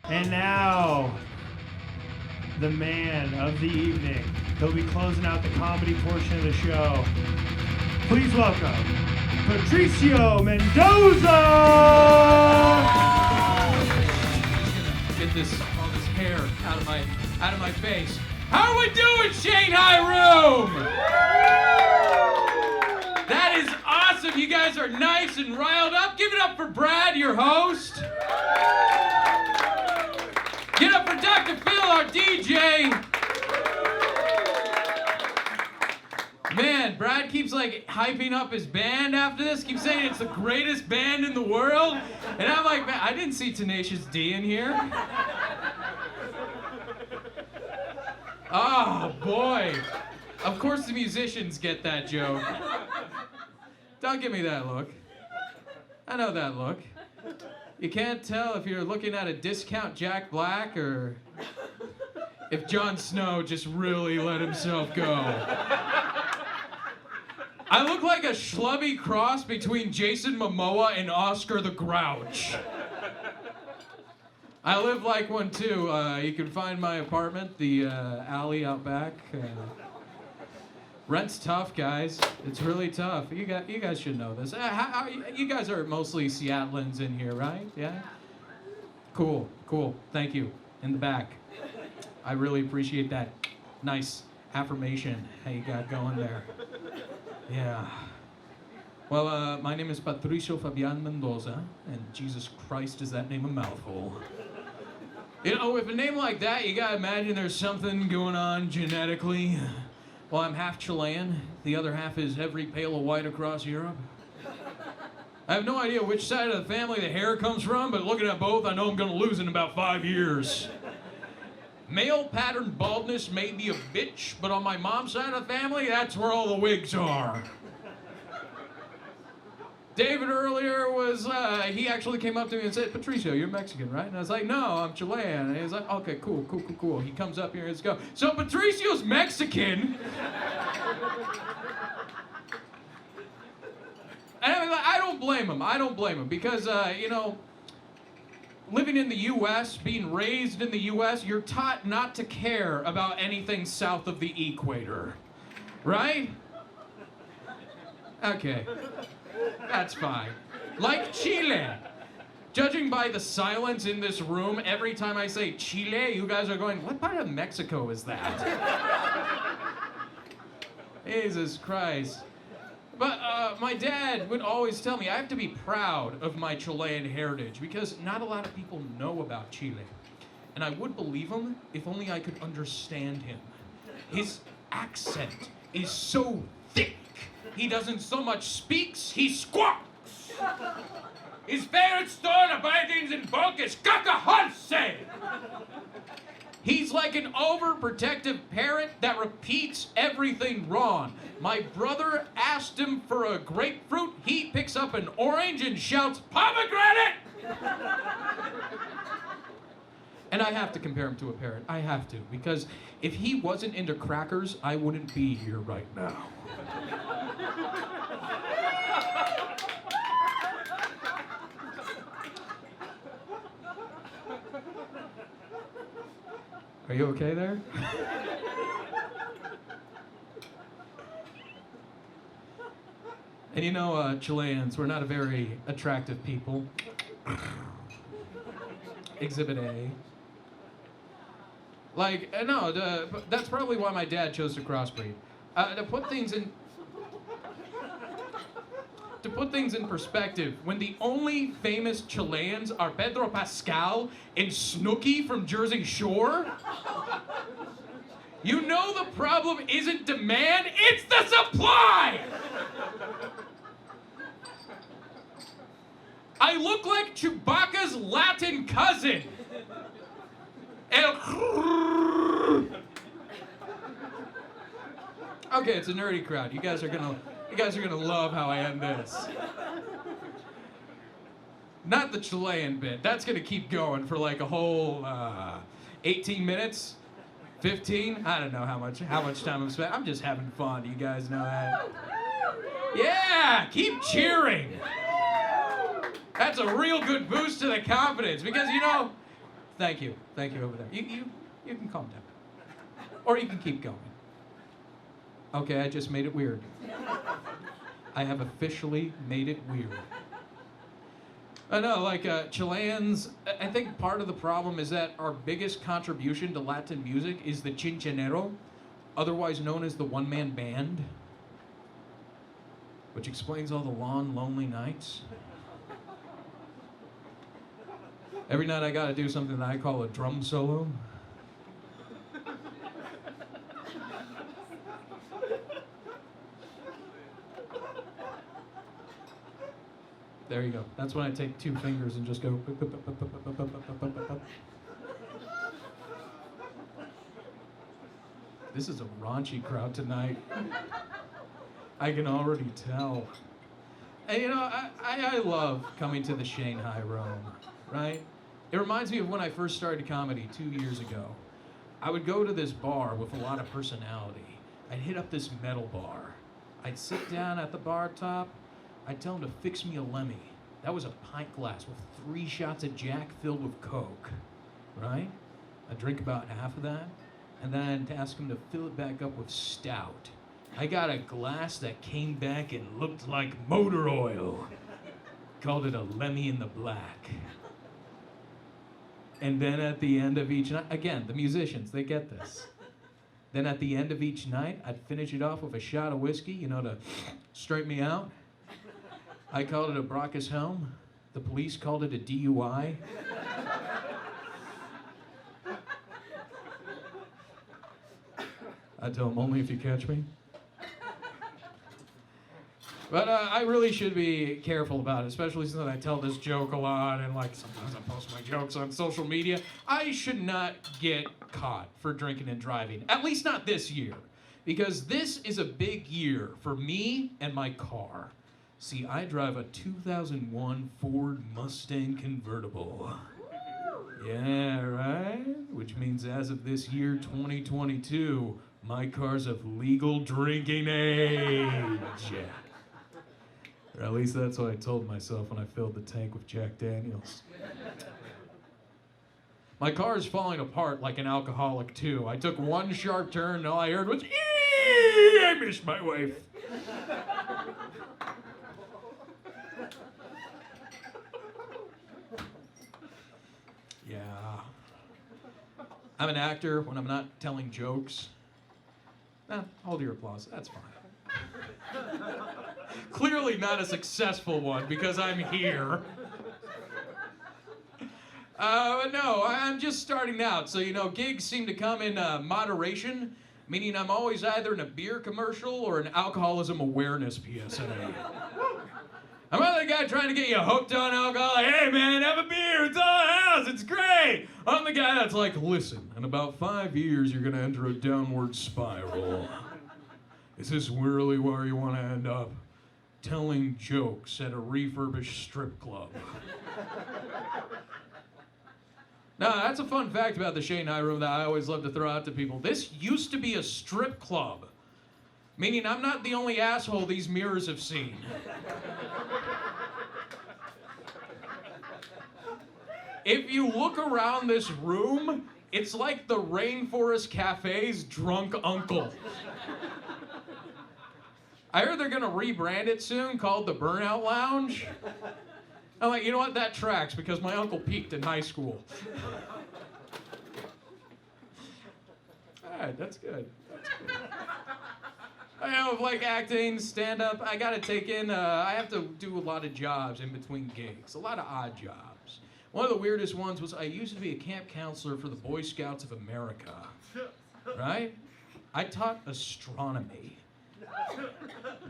And now, the man of the evening. He'll be closing out the comedy portion of the show. Please welcome Patricio Mendoza! Get all this hair out of my face. How are we doing, Shanghai Room? That is awesome. You guys are nice and riled up. Give it up for Brad, your host. Get up for Dr. Phil, our DJ. Man, Brad keeps hyping up his band after this. Keeps saying it's the greatest band in the world. And I'm like, man, I didn't see Tenacious D in here. Oh, boy. Of course the musicians get that joke. Don't give me that look. I know that look. You can't tell if you're looking at a discount Jack Black or if Jon Snow just really let himself go. I look like a schlubby cross between Jason Momoa and Oscar the Grouch. I live like one too. You can find my apartment, the alley out back. Rent's tough, guys. It's really tough. You guys should know this. You guys are mostly Seattleans in here, right? Yeah? Cool. Thank you. In the back. I really appreciate that nice affirmation how you got going there. Yeah. Well, my name is Patricio Fabian Mendoza, and Jesus Christ, is that name a mouthful. You know, with a name like that, you gotta imagine there's something going on genetically. Well, I'm half Chilean. The other half is every pale of white across Europe. I have no idea which side of the family the hair comes from, but looking at both, I know I'm gonna lose in about 5 years. Male pattern baldness may be a bitch, but on my mom's side of the family, that's where all the wigs are. David earlier he actually came up to me and said, Patricio, you're Mexican, right? And I was like, no, I'm Chilean. And he's like, okay, cool. He comes up here and let's go. So Patricio's Mexican. And I don't blame him because, living in the U.S., being raised in the U.S., you're taught not to care about anything south of the equator, right? Okay. That's fine. Like Chile. Judging by the silence in this room, every time I say Chile, you guys are going, what part of Mexico is that? Jesus Christ. But my dad would always tell me I have to be proud of my Chilean heritage because not a lot of people know about Chile. And I would believe him if only I could understand him. His accent is so thick. He doesn't so much speaks, he squawks. His favorite store to buy things in bulk is Cacajonce. He's like an overprotective parent that repeats everything wrong. My brother asked him for a grapefruit, he picks up an orange and shouts, pomegranate! And I have to compare him to a parent. I have to, because if he wasn't into crackers, I wouldn't be here right now. Are you okay there? And you know, Chileans, we're not a very attractive people. Exhibit A. That's probably why my dad chose to crossbreed. To put things in perspective, when the only famous Chileans are Pedro Pascal and Snooki from Jersey Shore, you know the problem isn't demand, it's the supply! I look like Chewbacca's Latin cousin. Okay, it's a nerdy crowd. You guys are gonna love how I end this. Not the Chilean bit. That's gonna keep going for like a whole 18 minutes, 15. I don't know how much time I'm spending. I'm just having fun. You guys know that. Yeah, keep cheering. That's a real good boost to the confidence because Thank you over there. You can calm down. Or you can keep going. Okay, I just made it weird. I have officially made it weird. I know, like Chileans, I think part of the problem is that our biggest contribution to Latin music is the chinchonero, otherwise known as the one-man band, which explains all the long, lonely nights. Every night I gotta do something that I call a drum solo. There you go. That's when I take 2 fingers and just go. This is a raunchy crowd tonight. I can already tell. And you know, I love coming to the Shanghai Room, right? It reminds me of when I first started comedy 2 years ago. I would go to this bar with a lot of personality. I'd hit up this metal bar. I'd sit down at the bar top. I'd tell him to fix me a Lemmy. That was a pint glass with 3 shots of Jack filled with Coke, right? I'd drink about half of that, and then I'd ask him to fill it back up with stout. I got a glass that came back and looked like motor oil. Called it a Lemmy in the Black. And then at the end of each night, again, the musicians, they get this. Then at the end of each night, I'd finish it off with a shot of whiskey, you know, to straighten me out. I called it a Brockus Helm. The police called it a DUI. I tell them only if you catch me. But I really should be careful about it, especially since I tell this joke a lot and like sometimes I post my jokes on social media. I should not get caught for drinking and driving, at least not this year, because this is a big year for me and my car. See, I drive a 2001 Ford Mustang convertible. Yeah, right? Which means as of this year, 2022, my car's of legal drinking age. Or at least that's what I told myself when I filled the tank with Jack Daniels. My car is falling apart like an alcoholic too. I took one sharp turn and all I heard was, "Eee, I missed my wife." Yeah. I'm an actor when I'm not telling jokes. Hold your applause, that's fine. Clearly not a successful one because I'm here. But no, I'm just starting out. So, you know, gigs seem to come in moderation, meaning I'm always either in a beer commercial or an alcoholism awareness PSA. I'm not the guy trying to get you hooked on alcohol. Like, hey man, have a beer, it's all ours, it's great. I'm the guy that's like, listen, in about 5 years you're gonna enter a downward spiral. Is this really where you want to end up? Telling jokes at a refurbished strip club. Now, that's a fun fact about the Shanghai Room that I always love to throw out to people. This used to be a strip club, meaning I'm not the only asshole these mirrors have seen. If you look around this room, it's like the Rainforest Cafe's drunk uncle. I heard they're gonna rebrand it soon, called the Burnout Lounge. I'm like, you know what, that tracks, because my uncle peaked in high school. All right, that's good. That's good. I know, like acting, stand-up, I gotta take in, I have to do a lot of jobs in between gigs, a lot of odd jobs. One of the weirdest ones was I used to be a camp counselor for the Boy Scouts of America, right? I taught astronomy.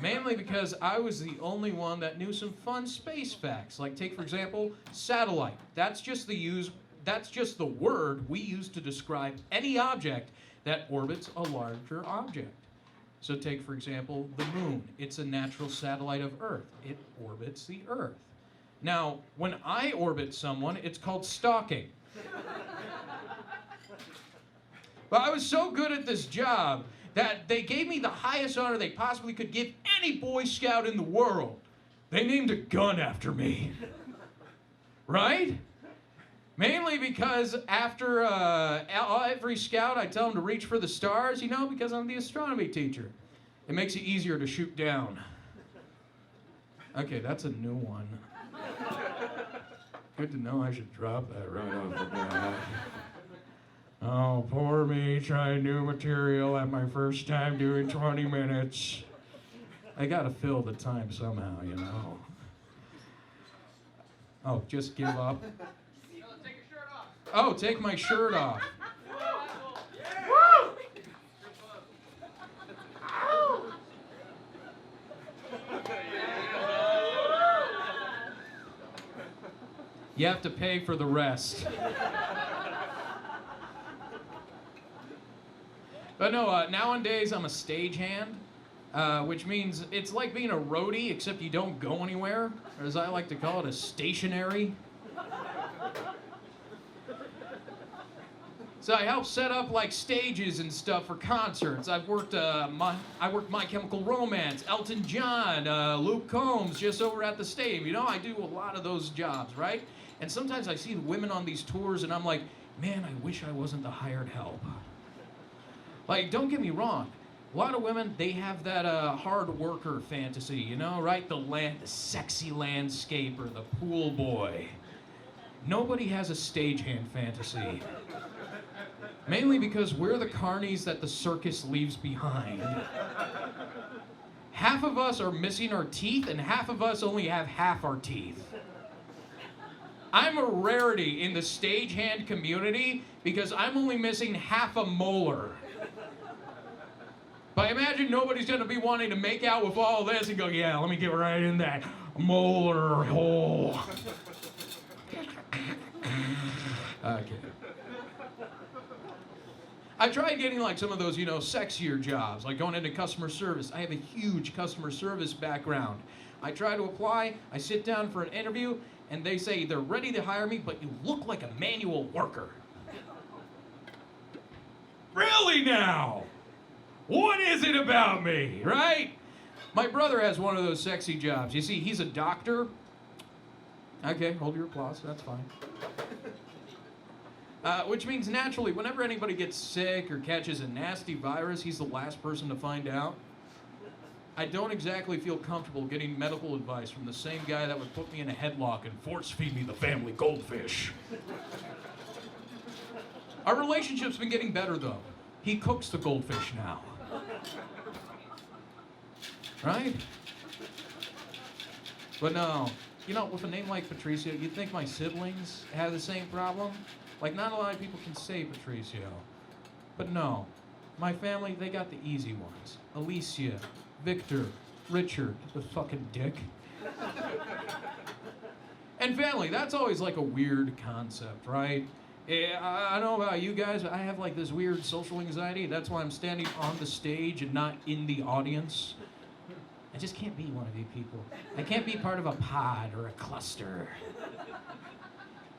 Mainly because I was the only one that knew some fun space facts. Like take, for example, satellite. That's just the word we use to describe any object that orbits a larger object. So take, for example, the moon. It's a natural satellite of Earth. It orbits the Earth. Now, when I orbit someone, it's called stalking. But I was so good at this job that they gave me the highest honor they possibly could give any Boy Scout in the world. They named a gun after me. Right? Mainly because after every scout, I tell them to reach for the stars, you know, because I'm the astronomy teacher. It makes it easier to shoot down. Okay, that's a new one. Good to know. I should drop that right off the bat. Oh, poor me trying new material at my first time doing 20 minutes. I gotta fill the time somehow, you know. Oh, just give up. Take your shirt off. Oh, take my shirt off. Woo! You have to pay for the rest. But no, nowadays I'm a stagehand, which means it's like being a roadie, except you don't go anywhere, or as I like to call it, a stationary. So I help set up like stages and stuff for concerts. I worked My Chemical Romance, Elton John, Luke Combs, just over at the stadium. You know, I do a lot of those jobs, right? And sometimes I see the women on these tours and I'm like, man, I wish I wasn't the hired help. Like, don't get me wrong. A lot of women, they have that hard worker fantasy, you know, right? The sexy landscaper, the pool boy. Nobody has a stagehand fantasy. Mainly because we're the carnies that the circus leaves behind. Half of us are missing our teeth, and half of us only have half our teeth. I'm a rarity in the stagehand community because I'm only missing half a molar. But I imagine nobody's gonna be wanting to make out with all this and go, yeah, let me get right in that molar hole. Okay. I tried getting like some of those, you know, sexier jobs, like going into customer service. I have a huge customer service background. I try to apply, I sit down for an interview, and they say they're ready to hire me, but you look like a manual worker. Really now? What is it about me, right? My brother has one of those sexy jobs. You see, he's a doctor. Okay, hold your applause, that's fine. Which means naturally, whenever anybody gets sick or catches a nasty virus, he's the last person to find out. I don't exactly feel comfortable getting medical advice from the same guy that would put me in a headlock and force feed me the family goldfish. Our relationship's been getting better though. He cooks the goldfish now. Right? But no, you know, with a name like Patricio, you'd think my siblings have the same problem. Like, not a lot of people can say Patricio. But no, my family, they got the easy ones. Alicia, Victor, Richard, the fucking dick. And family, that's always like a weird concept, right? I don't know about you guys, but I have like this weird social anxiety. That's why I'm standing on the stage and not in the audience. I just can't be one of you people. I can't be part of a pod or a cluster.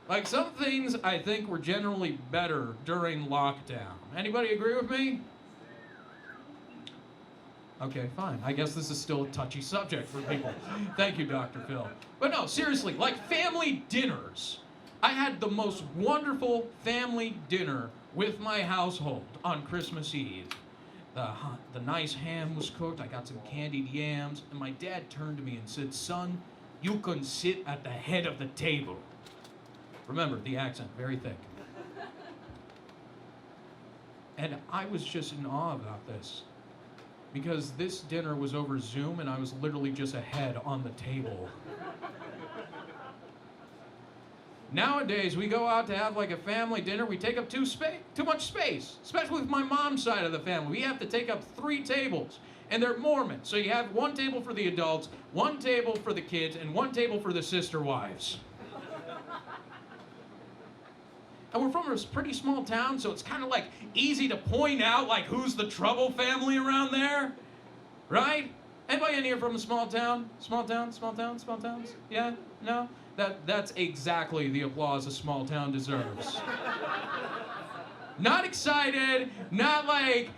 Like, some things I think were generally better during lockdown. Anybody agree with me? Okay, fine. I guess this is still a touchy subject for people. Thank you, Dr. Phil. But no, seriously, like family dinners. I had the most wonderful family dinner with my household on Christmas Eve. The nice ham was cooked, I got some candied yams, and my dad turned to me and said, son, you can sit at the head of the table. Remember, the accent, very thick. And I was just in awe about this. Because this dinner was over Zoom and I was literally just a head on the table. Nowadays, we go out to have like a family dinner, we take up too much space. Especially with my mom's side of the family. We have to take up 3 tables. And they're Mormon. So you have 1 table for the adults, 1 table for the kids, and 1 table for the sister wives. And we're from a pretty small town, so it's kind of like easy to point out like who's the trouble family around there, right? Anybody in here from a small town? Small towns? Yeah? No? That's exactly the applause a small town deserves. Not excited, not like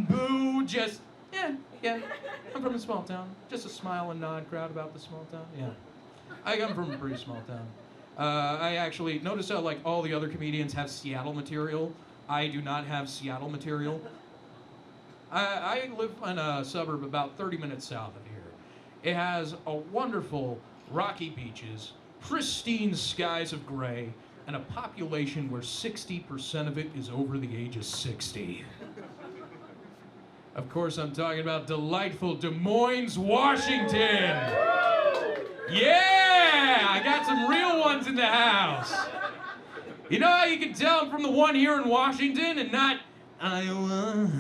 boo, just yeah. I'm from a small town. Just a smile and nod crowd about the small town. Yeah. I come from a pretty small town. I actually notice how like all the other comedians have Seattle material. I do not have Seattle material. I live in a suburb about 30 minutes south of here. It has a wonderful rocky beaches, pristine skies of gray, and a population where 60% of it is over the age of 60. Of course, I'm talking about delightful Des Moines, Washington. Yeah, I got some real ones in the house. You know how you can tell I'm from the one here in Washington and not Iowa?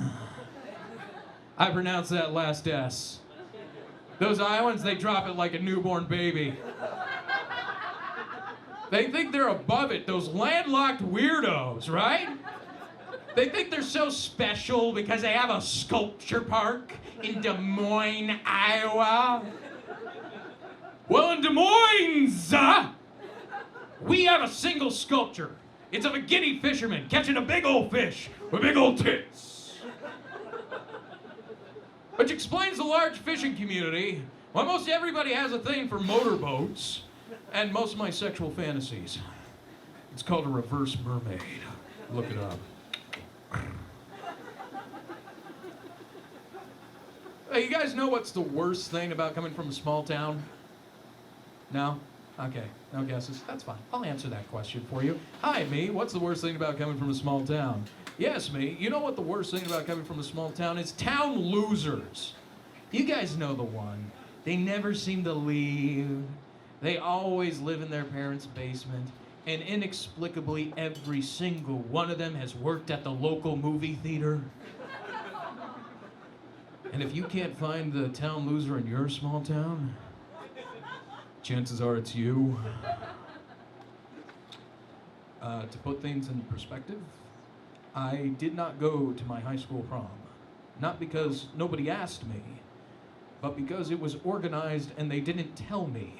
I pronounce that last S. Those Iowans, they drop it like a newborn baby. They think they're above it, those landlocked weirdos, right? They think they're so special because they have a sculpture park in Des Moines, Iowa. Well, in Des Moines, we have a single sculpture. It's of a guinea fisherman catching a big old fish with big old tits. Which explains the large fishing community. Well, most everybody has a thing for motorboats and most of my sexual fantasies. It's called a reverse mermaid. Look it up. Hey, you guys know what's the worst thing about coming from a small town? No? Okay, no guesses. That's fine. I'll answer that question for you. Hi, me. What's the worst thing about coming from a small town? Yes, me. You know what the worst thing about coming from a small town is? Town losers. You guys know the one. They never seem to leave. They always live in their parents' basement. And inexplicably, every single one of them has worked at the local movie theater. And if you can't find the town loser in your small town, chances are it's you. To put things in perspective, I did not go to my high school prom. Not because nobody asked me, but because it was organized and they didn't tell me.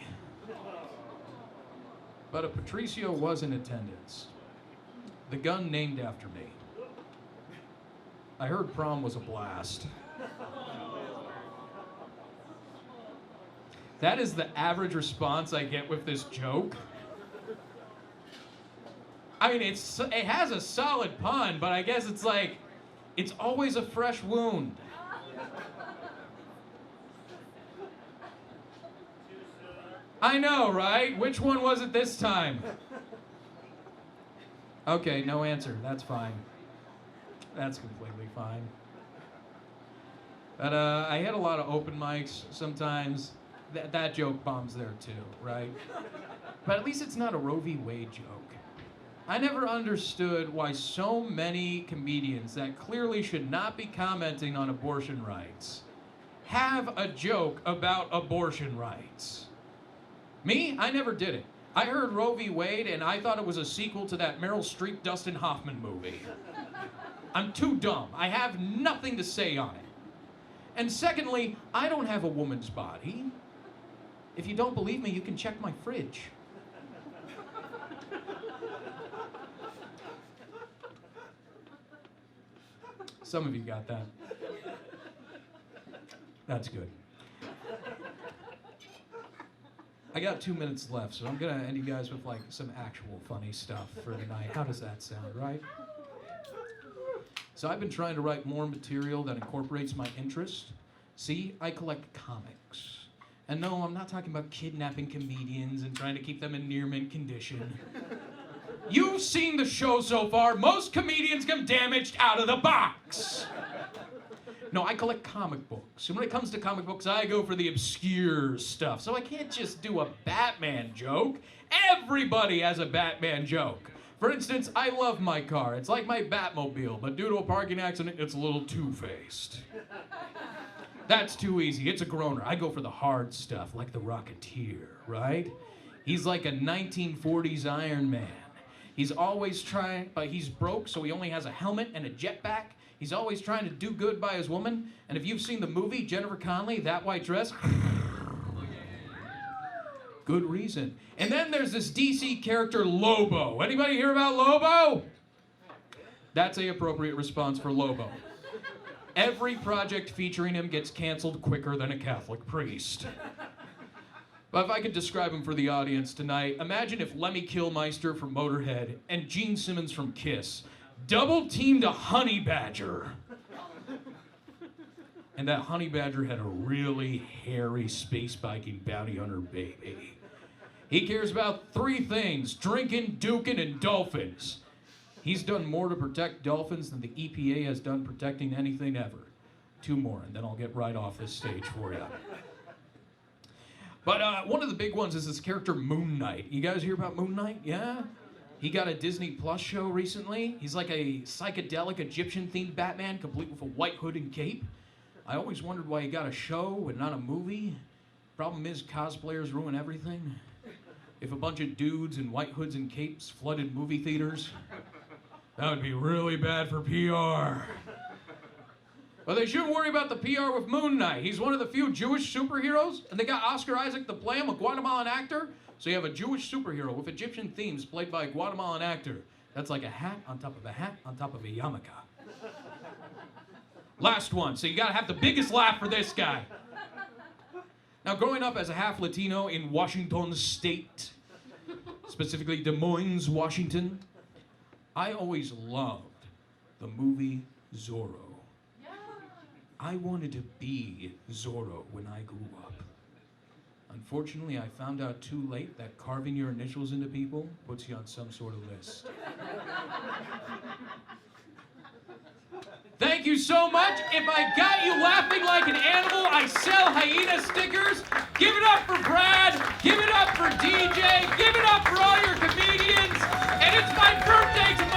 But a Patricio was in attendance. The gun named after me. I heard prom was a blast. That is the average response I get with this joke. I mean, it has a solid pun, but I guess it's like, it's always a fresh wound. I know, right? Which one was it this time? Okay, no answer. That's fine. That's completely fine. But I had a lot of open mics sometimes. That joke bombs there too, right? But at least it's not a Roe v. Wade joke. I never understood why so many comedians that clearly should not be commenting on abortion rights have a joke about abortion rights. Me, I never did it. I heard Roe v. Wade and I thought it was a sequel to that Meryl Streep, Dustin Hoffman movie. I'm too dumb. I have nothing to say on it. And secondly, I don't have a woman's body. If you don't believe me, you can check my fridge. Some of you got that. That's good. I got 2 minutes left, so I'm gonna end you guys with like some actual funny stuff for tonight. How does that sound, right? So I've been trying to write more material that incorporates my interest. See, I collect comics. And no, I'm not talking about kidnapping comedians and trying to keep them in near mint condition. You've seen the show so far. Most comedians come damaged out of the box. No, I collect comic books. And when it comes to comic books, I go for the obscure stuff. So I can't just do a Batman joke. Everybody has a Batman joke. For instance, I love my car. It's like my Batmobile, but due to a parking accident, it's a little two-faced. That's too easy. It's a groaner. I go for the hard stuff, like the Rocketeer, right? He's like a 1940s Iron Man. He's always trying, but he's broke, so he only has a helmet and a jetpack. He's always trying to do good by his woman. And if you've seen the movie, Jennifer Connelly, That White Dress, good reason. And then there's this DC character, Lobo. Anybody hear about Lobo? That's an appropriate response for Lobo. Every project featuring him gets canceled quicker than a Catholic priest. But if I could describe him for the audience tonight, imagine if Lemmy Kilmister from Motorhead and Gene Simmons from Kiss double-teamed a honey badger. And that honey badger had a really hairy space-biking bounty hunter baby. He cares about 3 things: drinking, duking, and dolphins. He's done more to protect dolphins than the EPA has done protecting anything ever. 2 more, and then I'll get right off this stage for you. But one of the big ones is this character Moon Knight. You guys hear about Moon Knight? Yeah? He got a Disney Plus show recently. He's like a psychedelic Egyptian-themed Batman, complete with a white hood and cape. I always wondered why he got a show and not a movie. Problem is, cosplayers ruin everything. If a bunch of dudes in white hoods and capes flooded movie theaters, that would be really bad for PR. But they shouldn't worry about the PR with Moon Knight. He's one of the few Jewish superheroes, and they got Oscar Isaac to play him, a Guatemalan actor. So you have a Jewish superhero with Egyptian themes played by a Guatemalan actor. That's like a hat on top of a hat on top of a yarmulke. Last one, so you gotta have the biggest laugh for this guy. Now, growing up as a half Latino in Washington State, specifically Des Moines, Washington, I always loved the movie Zorro. I wanted to be Zorro when I grew up. Unfortunately, I found out too late that carving your initials into people puts you on some sort of list. Thank you so much. If I got you laughing like an animal, I sell hyena stickers. Give it up for Brad. Give it up for DJ. Give it up for all your comedians. And it's my birthday tonight.